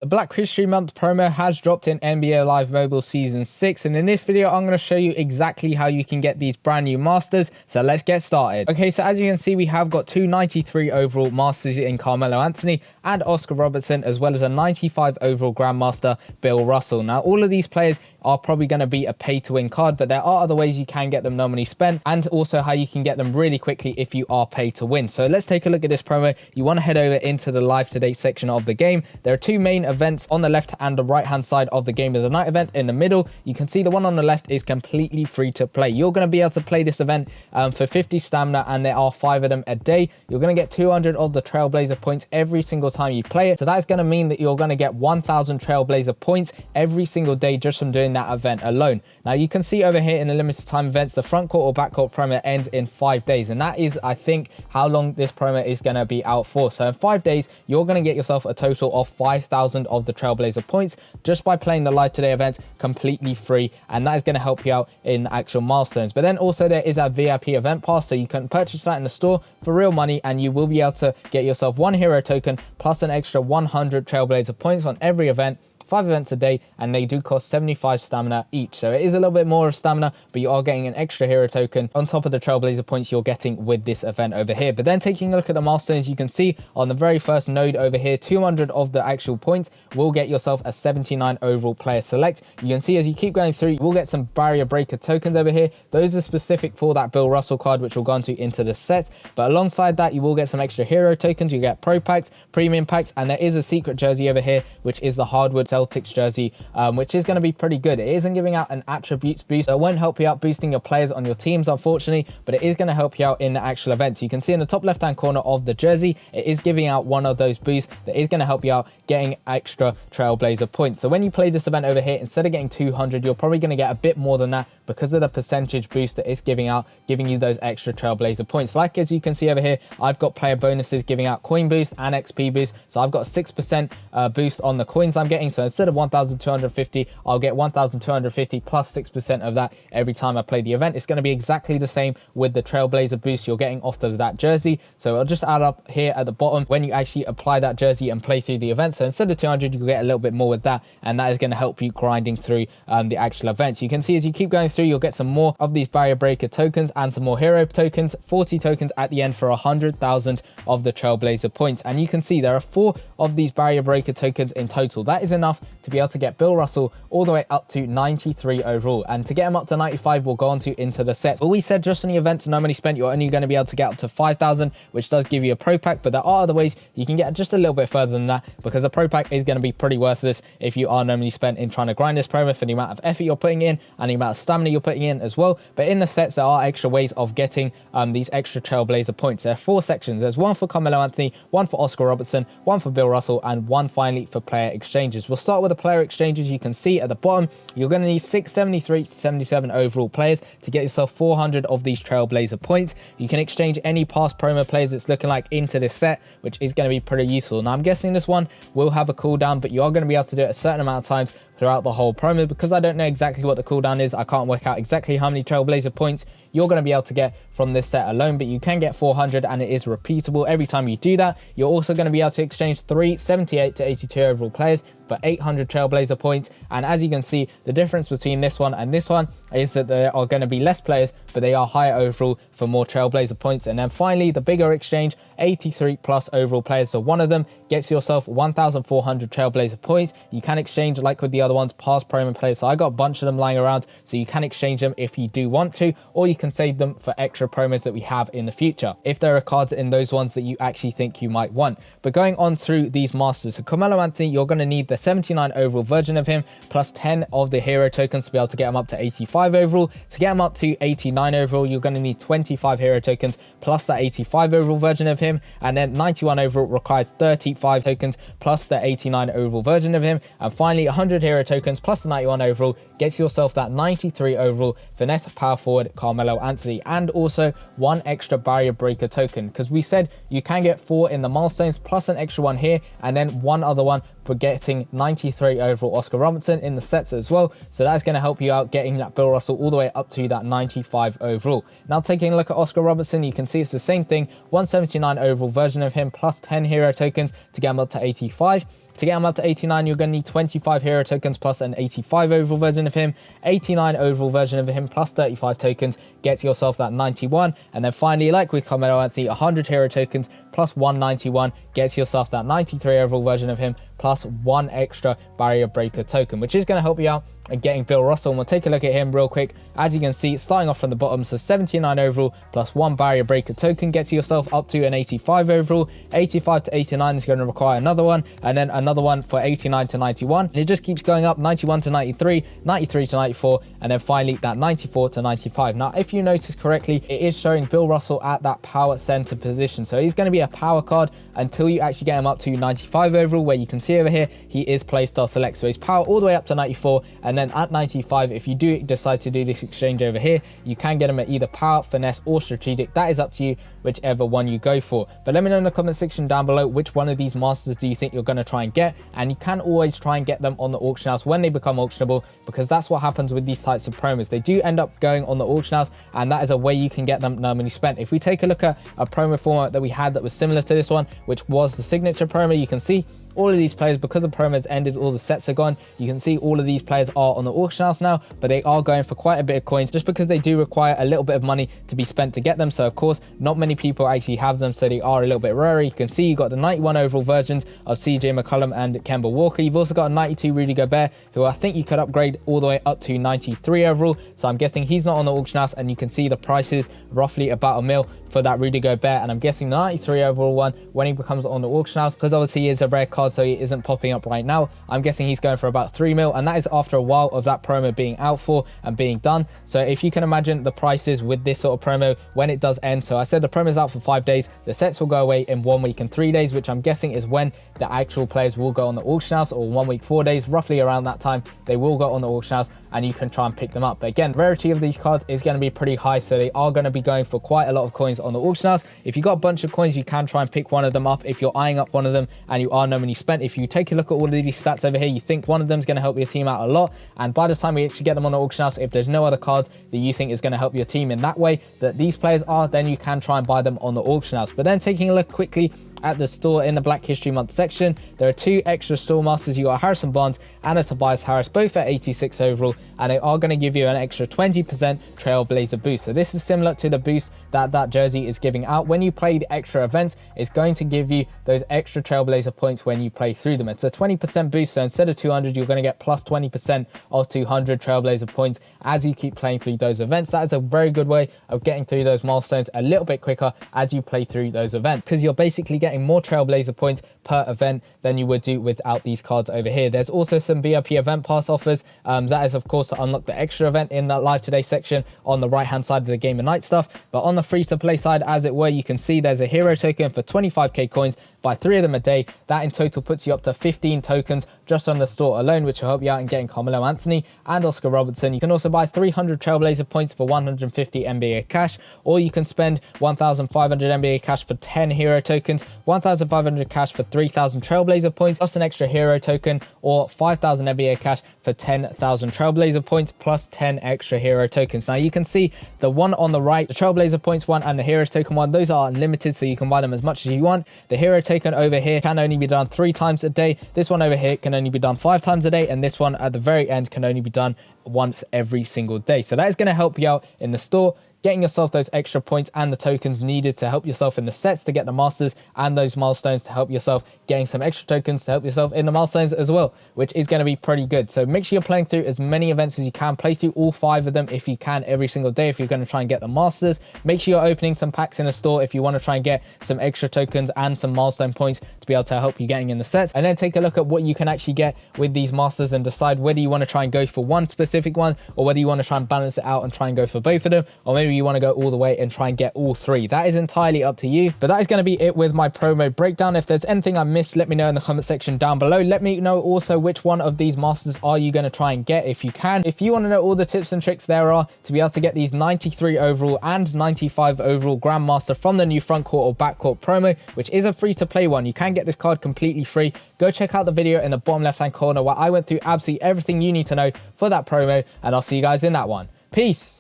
The Black History Month promo has dropped in NBA Live Mobile Season 6, and in this video I'm going to show you exactly how you can get these brand new Masters, so let's get started. Okay, so as you can see, we have got 293 overall Masters in Carmelo Anthony and Oscar Robertson, as well as a 95 overall Grandmaster Bill Russell. Now, all of these players are probably going to be a pay-to-win card, but there are other ways you can get them nominally spent, and also how you can get them really quickly if you are pay-to-win. So let's take a look at this promo. You want to head over into the Live Today section of the game. There are two main events on the left and the right hand side of the Game of the Night event. In the middle, you can see the one on the left is completely free to play. You're going to be able to play this event for 50 stamina, and there are 5 of them a day. You're going to get 200 of the Trailblazer points every single time you play it. So that's going to mean that you're going to get 1,000 Trailblazer points every single day just from doing that event alone. Now, you can see over here in the limited time events, the front court or back court promo ends in 5 days. And that is, I think, how long this promo is going to be out for. So in 5 days, you're going to get yourself a total of 5,000 of the Trailblazer points just by playing the Live Today events completely free. And that is going to help you out in actual milestones. But then also there is a VIP event pass. So you can purchase that in the store for real money, and you will be able to get yourself 1 hero token plus an extra 100 Trailblazer points on every event. 5 events a day, and they do cost 75 stamina each. So it is a little bit more of stamina, but you are getting an extra hero token on top of the Trailblazer points you're getting with this event over here. But then taking a look at the milestones, you can see on the very first node over here, 200 of the actual points will get yourself a 79 overall player select. You can see as you keep going through, you will get some barrier breaker tokens over here. Those are specific for that Bill Russell card, which we'll go into the set. But alongside that, you will get some extra hero tokens. You get pro packs, premium packs, and there is a secret jersey over here, which is the hardwood Celtics jersey, which is going to be pretty good. It isn't giving out an attributes boost, so it won't help you out boosting your players on your teams, unfortunately, but it is going to help you out in the actual events. You can see in the top left hand corner of the jersey, it is giving out one of those boosts that is going to help you out getting extra Trailblazer points. So when you play this event over here, instead of getting 200, you're probably going to get a bit more than that because of the percentage boost that it's giving out, giving you those extra Trailblazer points. Like as you can see over here, I've got player bonuses giving out coin boost and XP boost. So I've got a 6% boost on the coins I'm getting. So instead of 1,250, I'll get 1,250 plus 6% of that every time I play the event. It's going to be exactly the same with the Trailblazer boost you're getting off of that jersey. So I'll just add up here at the bottom when you actually apply that jersey and play through the event. So instead of 200, you'll get a little bit more with that, and that is going to help you grinding through the actual events. You can see as you keep going through, you'll get some more of these barrier breaker tokens and some more hero tokens, 40 tokens at the end for 100,000 of the Trailblazer points. And you can see there are 4 of these barrier breaker tokens in total. That is enough to be able to get Bill Russell all the way up to 93 overall, and to get him up to 95 we'll go into the set. But we said just on the events normally spent, you're only going to be able to get up to 5,000, which does give you a pro pack, but there are other ways you can get just a little bit further than that, because a pro pack is going to be pretty worthless if you are normally spent in trying to grind this promo for the amount of effort you're putting in and the amount of stamina you're putting in as well. But in the sets, there are extra ways of getting these extra Trailblazer points. There are 4 sections. There's 1 for Carmelo Anthony, 1 for Oscar Robertson, 1 for Bill Russell, and 1 finally for player exchanges. We'll start with the player exchanges. You can see at the bottom, you're going to need 673 to 77 overall players to get yourself 400 of these Trailblazer points. You can exchange any past promo players it's looking like into this set, which is going to be pretty useful. Now, I'm guessing this one will have a cooldown, but you are going to be able to do it a certain amount of times throughout the whole promo. Because I don't know exactly what the cooldown is, I can't work out exactly how many Trailblazer points you're going to be able to get from this set alone, but you can get 400, and it is repeatable every time you do that. You're also going to be able to exchange 3 78 to 82 overall players for 800 Trailblazer points. And as you can see, the difference between this one and this one is that there are going to be less players, but they are higher overall for more Trailblazer points. And then finally, the bigger exchange, 83 plus overall players. So one of them gets yourself 1,400 Trailblazer points. You can exchange, like with the other ones, past promo players. So I got a bunch of them lying around, so you can exchange them if you do want to, or you can save them for extra promos that we have in the future, if there are cards in those ones that you actually think you might want. But going on through these masters, so Carmelo Anthony, you're going to need the 79 overall version of him plus 10 of the hero tokens to be able to get him up to 85 overall. To get him up to 89 overall, you're going to need 25 hero tokens plus that 85 overall version of him, and then 91 overall requires 35 tokens plus the 89 overall version of him, and finally 100 hero tokens plus the 91 overall gets yourself that 93 overall finesse power forward Carmelo Anthony, and also 1 extra barrier breaker token, because we said you can get 4 in the milestones plus an extra one here, and then 1 other one for getting 93 overall Oscar Robertson in the sets as well. So that's going to help you out getting that Bill Russell all the way up to that 95 overall. Now, taking a look at Oscar Robertson, you can see it's the same thing, 179 overall version of him plus 10 hero tokens to get him up to 85. To get him up to 89, you're going to need 25 hero tokens plus an 85 overall version of him. 89 overall version of him plus 35 tokens gets yourself that 91. And then finally, like with Carmelo Anthony, 100 hero tokens plus 191 gets yourself that 93 overall version of him plus 1 extra barrier breaker token, which is going to help you out and getting Bill Russell. And we'll take a look at him real quick. As you can see, starting off from the bottom, so 79 overall plus 1 barrier breaker token gets yourself up to an 85 overall. 85 to 89 is going to require another one, and then another one for 89 to 91. And it just keeps going up, 91 to 93, 93 to 94, and then finally that 94 to 95. Now, if you notice correctly, it is showing Bill Russell at that power center position. So he's going to be a power card until you actually get him up to 95 overall, where you can see over here, he is playstyle select. So he's power all the way up to 94, and then at 95, if you do decide to do this exchange over here, you can get him at either power, finesse, or strategic. That is up to you, whichever one you go for. But let me know in the comment section down below which one of these masters do you think you're going to try and get. And you can always try and get them on the auction house when they become auctionable, because that's what happens with these types of promos. They do end up going on the auction house, and that is a way you can get them no money spent. If we take a look at a promo format that we had that was similar to this one, which was the signature promo, you can see all of these players, because the promo has ended, all the sets are gone. You can see all of these players are on the auction house now, but they are going for quite a bit of coins, just because they do require a little bit of money to be spent to get them. So of course, not many people actually have them, so they are a little bit rarer. You can see you got the 91 overall versions of CJ McCollum and Kemba Walker. You've also got a 92 Rudy Gobert, who I think you could upgrade all the way up to 93 overall. So I'm guessing he's not on the auction house, and you can see the prices roughly about $1 mil for that Rudy Gobert. And I'm guessing the 93 overall one, when he becomes on the auction house, because obviously he is a rare card, so he isn't popping up right now, I'm guessing he's going for about 3 mil, and that is after a while of that promo being out for and being done. So if you can imagine the prices with this sort of promo when it does end. So I said the promo is out for 5 days, the sets will go away in 1 week and 3 days, which I'm guessing is when the actual players will go on the auction house, or 1 week 4 days, roughly around that time they will go on the auction house, and you can try and pick them up. But again, rarity of these cards is going to be pretty high, so they are going to be going for quite a lot of coins on the auction house. If you got a bunch of coins, you can try and pick one of them up if you're eyeing up one of them and you are no money spent. If you take a look at all of these stats over here, you think one of them is going to help your team out a lot, and by the time we actually get them on the auction house, if there's no other cards that you think is going to help your team in that way that these players are, then you can try and buy them on the auction house. But then taking a look quickly at the store in the Black History Month section, there are 2 extra store masters. You got Harrison Barnes and a Tobias Harris, both at 86 overall, and they are going to give you an extra 20% Trailblazer boost. So this is similar to the boost that jersey is giving out when you play the extra events. It's going to give you those extra Trailblazer points when you play through them. It's a 20% boost, so instead of 200, you're going to get plus 20% of 200 Trailblazer points as you keep playing through those events. That is a very good way of getting through those milestones a little bit quicker as you play through those events, because you're basically getting more Trailblazer points per event than you would do without these cards over here. There's also some VIP event pass offers. That is of course to unlock the extra event in that live today section on the right hand side of the game and night stuff. But on the free to play side, as it were, you can see there's a hero token for 25k coins. Buy 3 of them a day. That in total puts you up to 15 tokens just on the store alone, which will help you out in getting Carmelo Anthony and Oscar Robertson. You can also buy 300 Trailblazer points for 150 NBA cash, or you can spend 1,500 NBA cash for 10 hero tokens, 1,500 cash for 3,000 Trailblazer points, plus an extra hero token, or 5,000 NBA cash for 10,000 Trailblazer points, plus 10 extra hero tokens. Now you can see the one on the right, the Trailblazer points one and the hero token one, those are unlimited, so you can buy them as much as you want. The hero token over here can only be done 3 times a day. This one over here can only be done 5 times a day, and this one at the very end can only be done once every single day. So that is going to help you out in the store, getting yourself those extra points and the tokens needed to help yourself in the sets to get the masters, and those milestones to help yourself getting some extra tokens to help yourself in the milestones as well, which is going to be pretty good. So make sure you're playing through as many events as you can. Play through all 5 of them if you can every single day if you're going to try and get the masters. Make sure you're opening some packs in the store if you want to try and get some extra tokens and some milestone points to be able to help you getting in the sets. And then take a look at what you can actually get with these masters and decide whether you want to try and go for one specific one, or whether you want to try and balance it out and try and go for both of them, or maybe you want to go all the way and try and get all 3. That is entirely up to you. But that is going to be it with my promo breakdown. If there's anything I missed, let me know in the comment section down below. Let me know also which one of these masters are you going to try and get if you can. If you want to know all the tips and tricks there are to be able to get these 93 overall and 95 overall Grandmaster from the new frontcourt or backcourt promo, which is a free to play one, you can get this card completely free. Go check out the video in the bottom left hand corner where I went through absolutely everything you need to know for that promo, and I'll see you guys in that one. Peace.